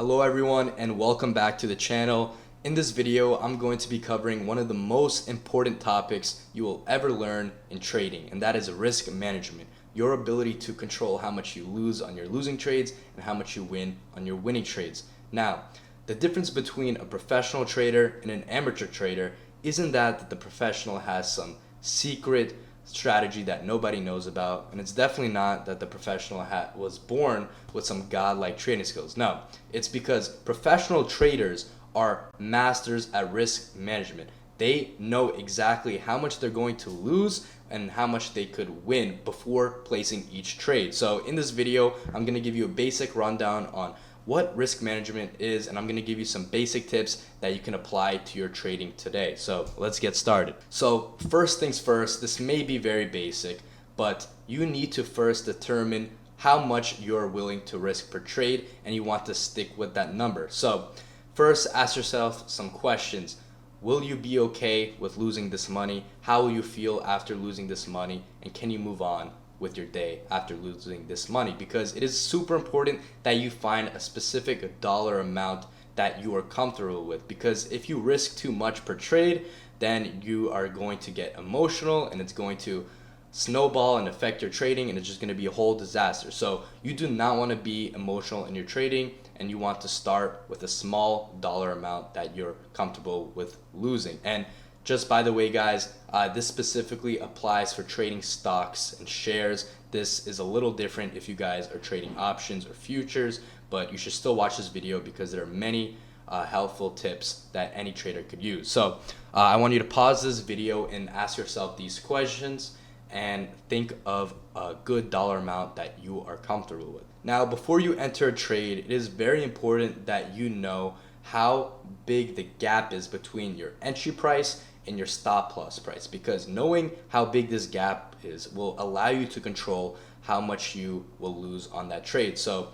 Hello everyone and welcome back to the channel. In this video, I'm going to be covering one of the most important topics you will ever learn in trading, and that is risk management. Your ability to control how much you lose on your losing trades and how much you win on your winning trades. Now, the difference between a professional trader and an amateur trader isn't that the professional has some secret strategy that nobody knows about, and it's definitely not that the professional was born with some godlike trading skills. No, it's because professional traders are masters at risk management. They know exactly how much they're going to lose and how much they could win before placing each trade. So in this video, I'm going to give you a basic rundown on what risk management is, and I'm going to give you some basic tips that you can apply to your trading today. So let's get started. So first things first, this may be very basic, but you need to first determine how much you're willing to risk per trade, and you want to stick with that number. So first, ask yourself some questions. Will you be okay with losing this money? How will you feel after losing this money? And can you move on with your day after losing this money? Because it is super important that you find a specific dollar amount that you are comfortable with, because if you risk too much per trade, then you are going to get emotional and it's going to snowball and affect your trading, and it's just going to be a whole disaster. So you do not want to be emotional in your trading, and you want to start with a small dollar amount that you're comfortable with losing. And just by the way, guys, this specifically applies for trading stocks and shares. This is a little different if you guys are trading options or futures, but you should still watch this video because there are many helpful tips that any trader could use. So I want you to pause this video and ask yourself these questions and think of a good dollar amount that you are comfortable with. Now, before you enter a trade, it is very important that you know how big the gap is between your entry price and your stop loss price, because knowing how big this gap is will allow you to control how much you will lose on that trade. So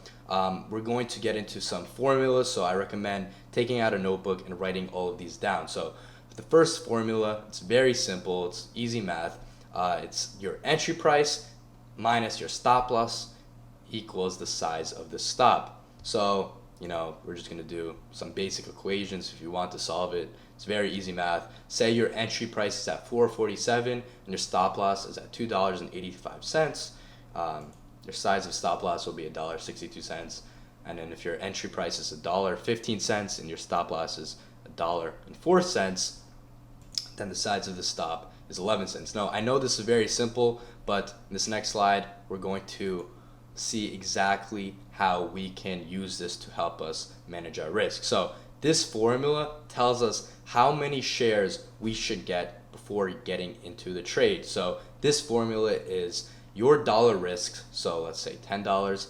we're going to get into some formulas, so I recommend taking out a notebook and writing all of these down. So the first formula, it's very simple, it's easy math. It's your entry price minus your stop loss equals the size of the stop. So we're just going to do some basic equations. If you want to solve it, it's very easy math. Say your entry price is at $4.47 and your stop loss is at $2.85. Your size of stop loss will be $1.62. And then if your entry price is $1.15 and your stop loss is $1.04, then the size of the stop is 11 cents. Now, I know this is very simple, but in this next slide, we're going to see exactly how we can use this to help us manage our risk. So this formula tells us how many shares we should get before getting into the trade. So this formula is your dollar risk, so let's say $10,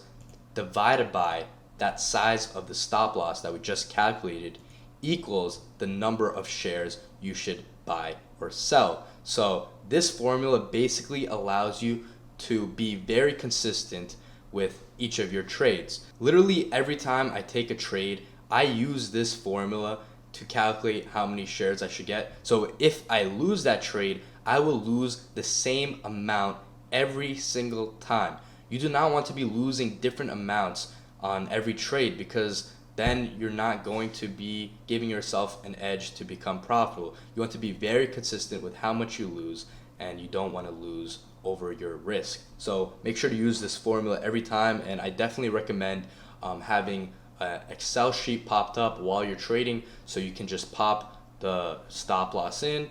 divided by that size of the stop loss that we just calculated, equals the number of shares you should buy or sell. So this formula basically allows you to be very consistent with each of your trades. Literally every time I take a trade, I use this formula to calculate how many shares I should get. So if I lose that trade, I will lose the same amount every single time. You do not want to be losing different amounts on every trade, because then you're not going to be giving yourself an edge to become profitable. You want to be very consistent with how much you lose, and you don't want to lose over your risk. So make sure to use this formula every time, and I definitely recommend having an Excel sheet popped up while you're trading, so you can just pop the stop loss in,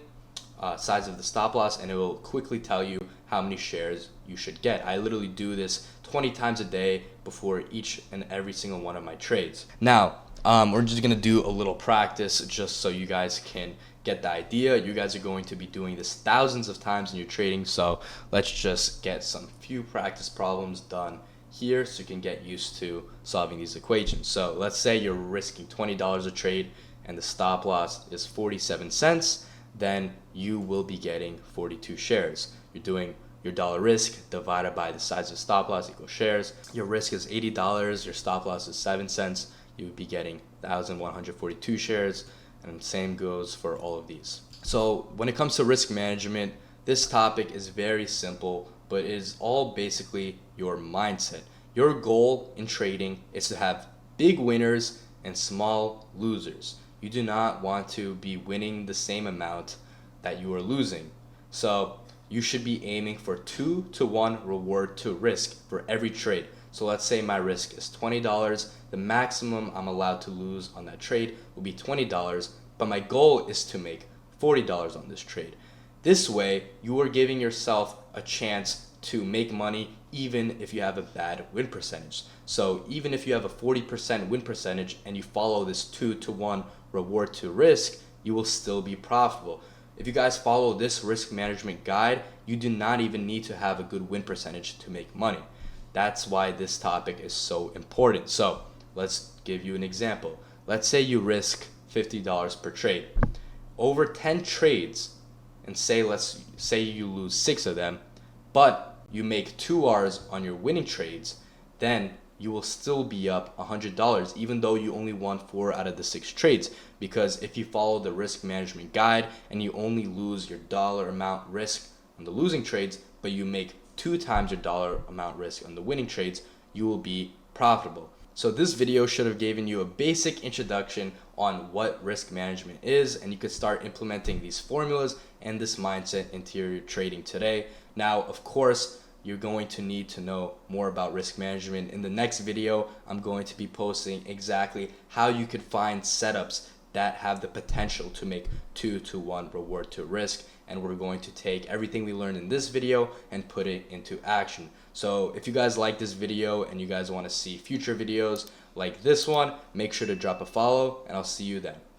size of the stop loss, and it will quickly tell you how many shares you should get. I literally do this 20 times a day before each and every single one of my trades. Now, we're just gonna do a little practice just so you guys can get the idea. You guys are going to be doing this thousands of times in your trading, so let's just get some few practice problems done here so you can get used to solving these equations. So let's say you're risking $20 a trade and the stop loss is 47 cents, then you will be getting 42 shares. You're doing your dollar risk divided by the size of stop loss equals shares. Your risk is $80, your stop loss is 7 cents. You would be getting 1,142 shares, and the same goes for all of these. So when it comes to risk management, this topic is very simple, but it is all basically your mindset. Your goal in trading is to have big winners and small losers. You do not want to be winning the same amount that you are losing. So you should be aiming for 2-to-1 reward to risk for every trade. So let's say my risk is $20. The maximum I'm allowed to lose on that trade will be $20, but my goal is to make $40 on this trade. This way, you are giving yourself a chance to make money even if you have a bad win percentage. So even if you have a 40% win percentage and you follow this 2-to-1 reward to risk, you will still be profitable. If you guys follow this risk management guide, you do not even need to have a good win percentage to make money. That's why this topic is so important. So let's give you an example. Let's say you risk $50 per trade. Over 10 trades, and let's say you lose 6 of them, but you make 2 Rs on your winning trades, then you will still be up $100 even though you only won 4 out of the 6 trades. Because if you follow the risk management guide and you only lose your dollar amount risk on the losing trades, but you make 2 times your dollar amount risk on the winning trades, you will be profitable. So this video should have given you a basic introduction on what risk management is, and you could start implementing these formulas and this mindset into your trading today. Now, of course, you're going to need to know more about risk management. In the next video, I'm going to be posting exactly how you could find setups that have the potential to make 2-to-1 reward to risk, and we're going to take everything we learned in this video and put it into action. So if you guys like this video and you guys want to see future videos like this one, make sure to drop a follow, and I'll see you then.